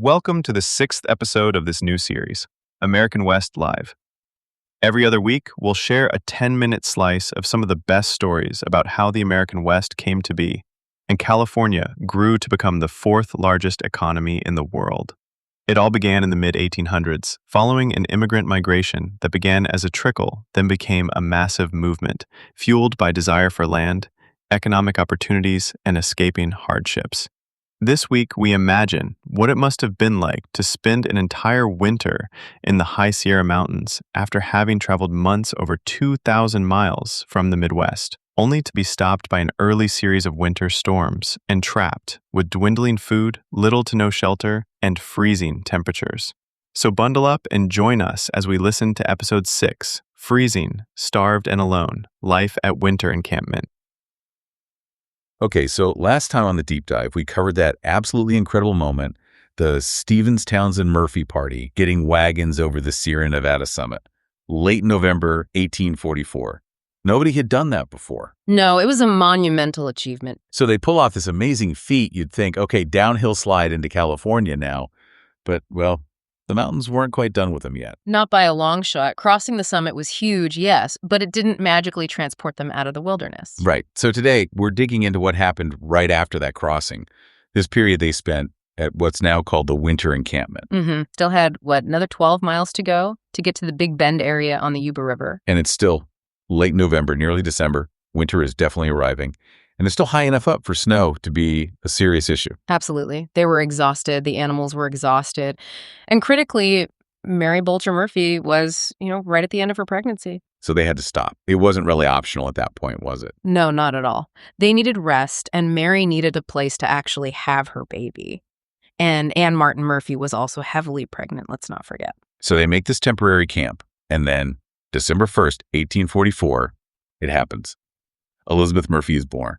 Welcome to the sixth episode of this new series, American West Live. Every other week, we'll share a 10-minute slice of some of the best stories about how the American West came to be, and California grew to become the fourth largest economy in the world. It all began in the mid-1800s, following an immigrant migration that began as a trickle, then became a massive movement, fueled by desire for land, economic opportunities, and escaping hardships. This week, we imagine what it must have been like to spend an entire winter in the High Sierra Mountains after having traveled months over 2,000 miles from the Midwest, only to be stopped by an early series of winter storms and trapped with dwindling food, little to no shelter, and freezing temperatures. So bundle up and join us as we listen to Episode 6, Freezing, Starved and Alone, Life at Winter Encampment. Okay, so last time on the deep dive, we covered that absolutely incredible moment, the Stephens-Townsend-Murphy Party getting wagons over the Sierra Nevada summit, late November 1844. Nobody had done that before. No, it was a monumental achievement. So they pull off this amazing feat. You'd think, okay, downhill slide into California now. But, well, the mountains weren't quite done with them yet. Not by a long shot. Crossing the summit was huge, yes, but it didn't magically transport them out of the wilderness. Right. So today, we're digging into what happened right after that crossing. This period they spent at what's now called the winter encampment. Still had, another 12 miles to go to get to the Big Bend area on the Yuba River. And it's still late November, nearly December. Winter is definitely arriving. And it's still high enough up for snow to be a serious issue. Absolutely. They were exhausted. The animals were exhausted. And critically, Mary Bolger Murphy was, right at the end of her pregnancy. So they had to stop. It wasn't really optional at that point, was it? No, not at all. They needed rest, and Mary needed a place to actually have her baby. And Ann Martin Murphy was also heavily pregnant, let's not forget. So they make this temporary camp, and then December 1st, 1844, it happens. Elizabeth Murphy is born.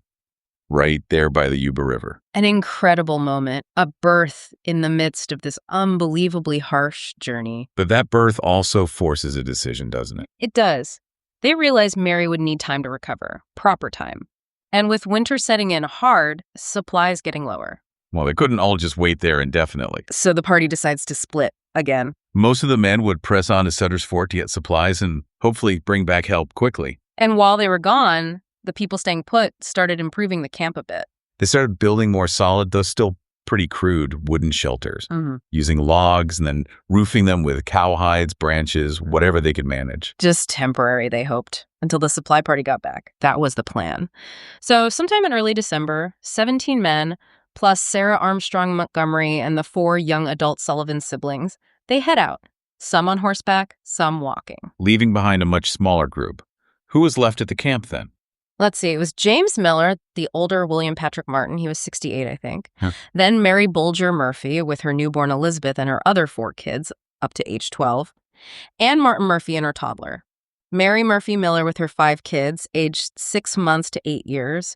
Right there by the Yuba River. An incredible moment, a birth in the midst of this unbelievably harsh journey. But that birth also forces a decision, doesn't it? It does. They realized Mary would need time to recover, proper time. And with winter setting in hard, supplies getting lower. Well, they couldn't all just wait there indefinitely. So the party decides to split again. Most of the men would press on to Sutter's Fort to get supplies and hopefully bring back help quickly. And while they were gone, the people staying put started improving the camp a bit. They started building more solid, though still pretty crude, wooden shelters, using logs and then roofing them with cowhides, branches, whatever they could manage. Just temporary, they hoped, until the supply party got back. That was the plan. So sometime in early December, 17 men, plus Sarah Armstrong Montgomery and the 4 young adult Sullivan siblings, they head out, some on horseback, some walking. Leaving behind a much smaller group. Who was left at the camp then? Let's see, it was James Miller, the older William Patrick Martin. He was 68, I think. Then Mary Bolger Murphy with her newborn Elizabeth and her other 4 kids up to age 12. Ann Martin Murphy and her toddler. Mary Murphy Miller with her 5 kids, aged 6 months to 8 years.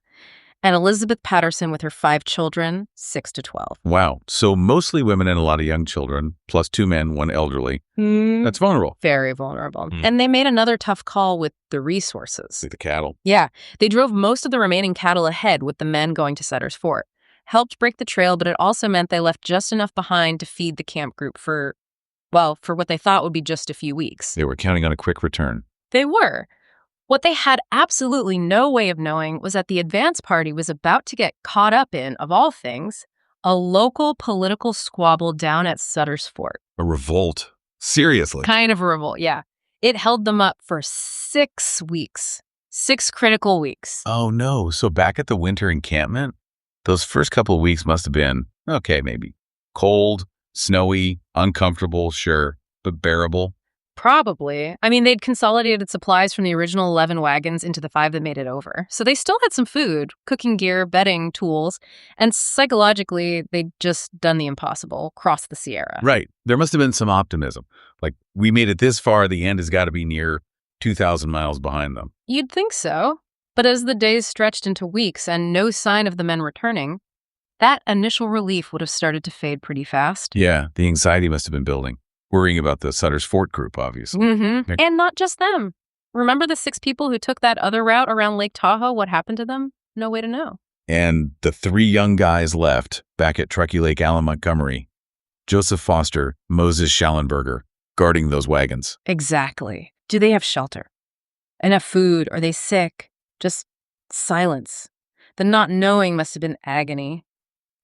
And Elizabeth Patterson with her 5 children, 6 to 12. Wow. So mostly women and a lot of young children, plus 2 men, 1 elderly. That's vulnerable. Very vulnerable. And they made another tough call with the resources. Like the cattle. Yeah. They drove most of the remaining cattle ahead with the men going to Sutter's Fort. Helped break the trail, but it also meant they left just enough behind to feed the camp group for what they thought would be just a few weeks. They were counting on a quick return. They were. What they had absolutely no way of knowing was that the advance party was about to get caught up in, of all things, a local political squabble down at Sutter's Fort. A revolt. Seriously. Kind of a revolt, yeah. It held them up for 6 weeks. 6 critical weeks. Oh, no. So back at the winter encampment, those first couple of weeks must have been, okay, maybe cold, snowy, uncomfortable, sure, but bearable. Probably. I mean, they'd consolidated supplies from the original 11 wagons into the 5 that made it over. So they still had some food, cooking gear, bedding, tools, and psychologically, they'd just done the impossible, crossed the Sierra. Right. There must have been some optimism. Like, we made it this far, the end has got to be near 2,000 miles behind them. You'd think so. But as the days stretched into weeks and no sign of the men returning, that initial relief would have started to fade pretty fast. Yeah, the anxiety must have been building. Worrying about the Sutter's Fort group, obviously. And not just them. Remember the 6 people who took that other route around Lake Tahoe? What happened to them? No way to know. And the 3 young guys left back at Truckee Lake, Allen Montgomery, Joseph Foster, Moses Schallenberger, guarding those wagons. Exactly. Do they have shelter? Enough food? Are they sick? Just silence. The not knowing must have been agony.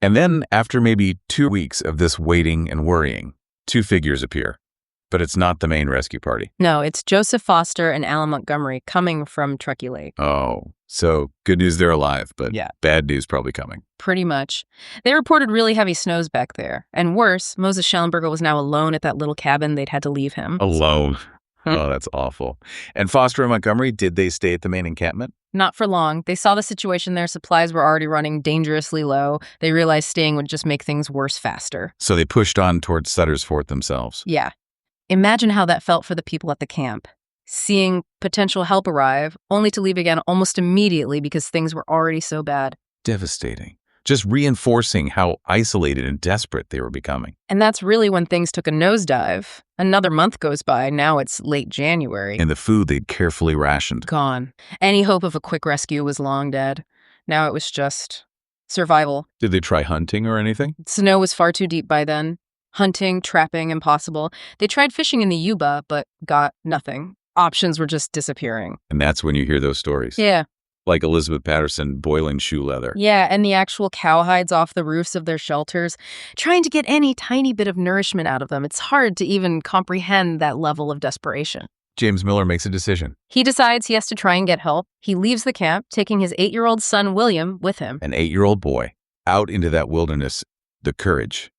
And then, after maybe 2 weeks of this waiting and worrying, 2 figures appear. But it's not the main rescue party. No, it's Joseph Foster and Alan Montgomery coming from Truckee Lake. Oh, so good news they're alive, but Yeah. bad news probably coming. Pretty much. They reported really heavy snows back there. And worse, Moses Schallenberger was now alone at that little cabin. They'd had to leave him. Alone. Oh, that's awful. And Foster and Montgomery, did they stay at the main encampment? Not for long. They saw the situation. Their supplies were already running dangerously low. They realized staying would just make things worse faster. So they pushed on towards Sutter's Fort themselves. Yeah. Imagine how that felt for the people at the camp. Seeing potential help arrive, only to leave again almost immediately because things were already so bad. Devastating. Just reinforcing how isolated and desperate they were becoming. And that's really when things took a nosedive. Another month goes by. Now it's late January. And the food they'd carefully rationed. Gone. Any hope of a quick rescue was long dead. Now it was just survival. Did they try hunting or anything? Snow was far too deep by then. Hunting, trapping, impossible. They tried fishing in the Yuba, but got nothing. Options were just disappearing. And that's when you hear those stories. Yeah. Like Elizabeth Patterson boiling shoe leather. Yeah, and the actual cowhides off the roofs of their shelters, trying to get any tiny bit of nourishment out of them. It's hard to even comprehend that level of desperation. James Miller makes a decision. He decides he has to try and get help. He leaves the camp, taking his 8-year-old son, William, with him. An 8-year-old boy out into that wilderness, the courage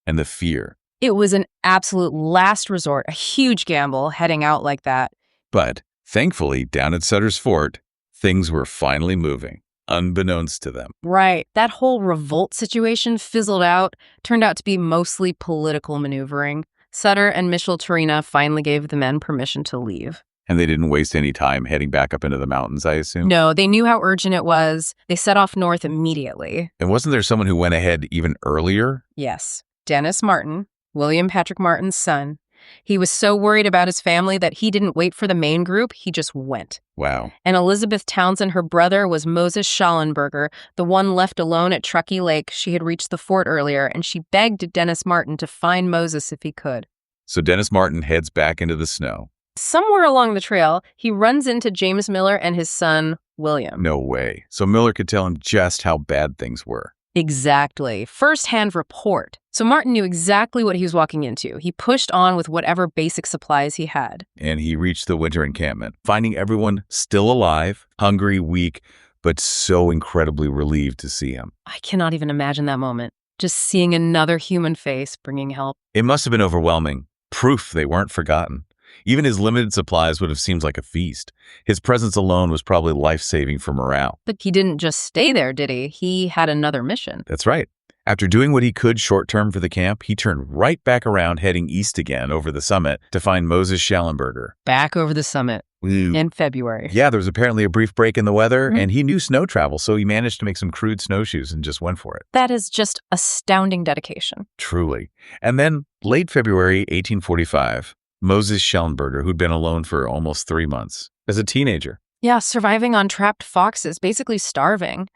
and the fear. It was an absolute last resort, a huge gamble heading out like that. But thankfully, down at Sutter's Fort, things were finally moving, unbeknownst to them. Right. That whole revolt situation fizzled out, turned out to be mostly political maneuvering. Sutter and Micheltorena finally gave the men permission to leave. And they didn't waste any time heading back up into the mountains, I assume? No, they knew how urgent it was. They set off north immediately. And wasn't there someone who went ahead even earlier? Yes. Dennis Martin, William Patrick Martin's son. He was so worried about his family that he didn't wait for the main group. He just went. Wow. And Elizabeth Townsend, her brother, was Moses Schallenberger, the one left alone at Truckee Lake. She had reached the fort earlier, and she begged Dennis Martin to find Moses if he could. So Dennis Martin heads back into the snow. Somewhere along the trail, he runs into James Miller and his son, William. No way. So Miller could tell him just how bad things were. Exactly. First-hand report. So Martin knew exactly what he was walking into. He pushed on with whatever basic supplies he had. And he reached the winter encampment, finding everyone still alive, hungry, weak, but so incredibly relieved to see him. I cannot even imagine that moment. Just seeing another human face bringing help. It must have been overwhelming. Proof they weren't forgotten. Even his limited supplies would have seemed like a feast. His presence alone was probably life-saving for morale. But he didn't just stay there, did he? He had another mission. That's right. After doing what he could short-term for the camp, he turned right back around heading east again over the summit to find Moses Schallenberger. Back over the summit in February. Yeah, there was apparently a brief break in the weather, and he knew snow travel, so he managed to make some crude snowshoes and just went for it. That is just astounding dedication. Truly. And then, late February 1845, Moses Schallenberger, who'd been alone for almost 3 months, as a teenager. Yeah, surviving on trapped foxes, basically starving.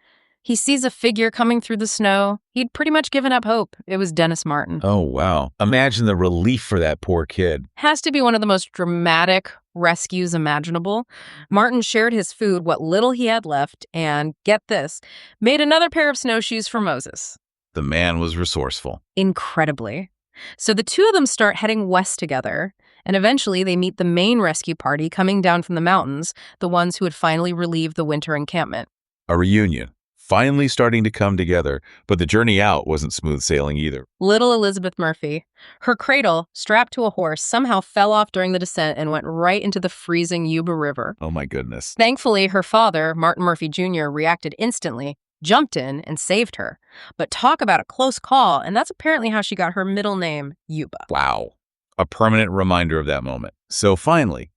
He sees a figure coming through the snow. He'd pretty much given up hope. It was Dennis Martin. Oh, wow. Imagine the relief for that poor kid. Has to be one of the most dramatic rescues imaginable. Martin shared his food, what little he had left, and, get this, made another pair of snowshoes for Moses. The man was resourceful. Incredibly. So the two of them start heading west together, and eventually they meet the main rescue party coming down from the mountains, the ones who had finally relieved the winter encampment. A reunion. Finally starting to come together, but the journey out wasn't smooth sailing either. Little Elizabeth Murphy. Her cradle, strapped to a horse, somehow fell off during the descent and went right into the freezing Yuba River. Oh my goodness. Thankfully, her father, Martin Murphy Jr., reacted instantly, jumped in, and saved her. But talk about a close call, and that's apparently how she got her middle name, Yuba. Wow. A permanent reminder of that moment. So finally,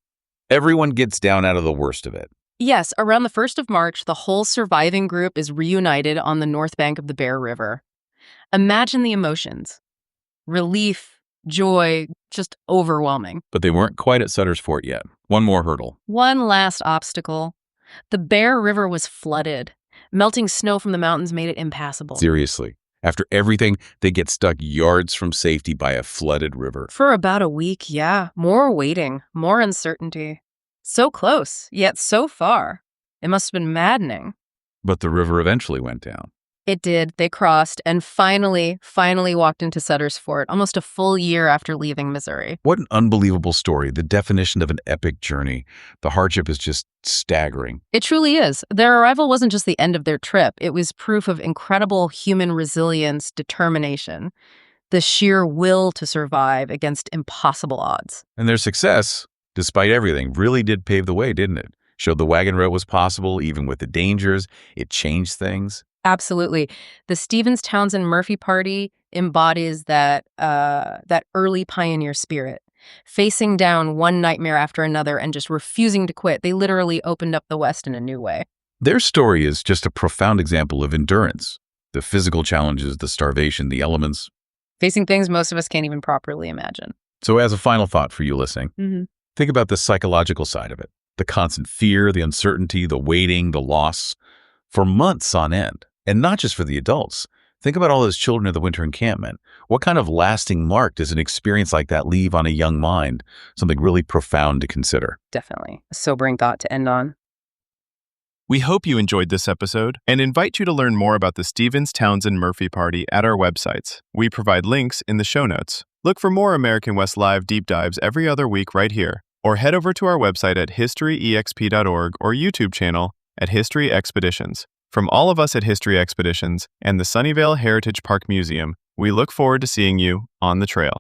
everyone gets down out of the worst of it. Yes, around the 1st of March, the whole surviving group is reunited on the north bank of the Bear River. Imagine the emotions. Relief, joy, just overwhelming. But they weren't quite at Sutter's Fort yet. One more hurdle. One last obstacle. The Bear River was flooded. Melting snow from the mountains made it impassable. Seriously. After everything, they get stuck yards from safety by a flooded river. For about a week, yeah. More waiting, more uncertainty. So close, yet so far. It must have been maddening. But the river eventually went down. It did. They crossed and finally walked into Sutter's Fort almost a full year after leaving Missouri. What an unbelievable story. The definition of an epic journey. The hardship is just staggering. It truly is. Their arrival wasn't just the end of their trip. It was proof of incredible human resilience, determination, the sheer will to survive against impossible odds. And their success, despite everything, really did pave the way, didn't it? Showed the wagon route was possible, even with the dangers. It changed things. Absolutely. The Stephens-Townsend-Murphy Party embodies that early pioneer spirit, facing down one nightmare after another and just refusing to quit. They literally opened up the West in a new way. Their story is just a profound example of endurance. The physical challenges, the starvation, the elements. Facing things most of us can't even properly imagine. So as a final thought for you listening, think about the psychological side of it. The constant fear, the uncertainty, the waiting, the loss, for months on end. And not just for the adults. Think about all those children at the winter encampment. What kind of lasting mark does an experience like that leave on a young mind? Something really profound to consider. Definitely. A sobering thought to end on. We hope you enjoyed this episode and invite you to learn more about the Stephens-Townsend-Murphy Party at our websites. We provide links in the show notes. Look for more American West Live deep dives every other week right here, or head over to our website at historyexp.org or YouTube channel at History Expeditions. From all of us at History Expeditions and the Sunnyvale Heritage Park Museum, we look forward to seeing you on the trail.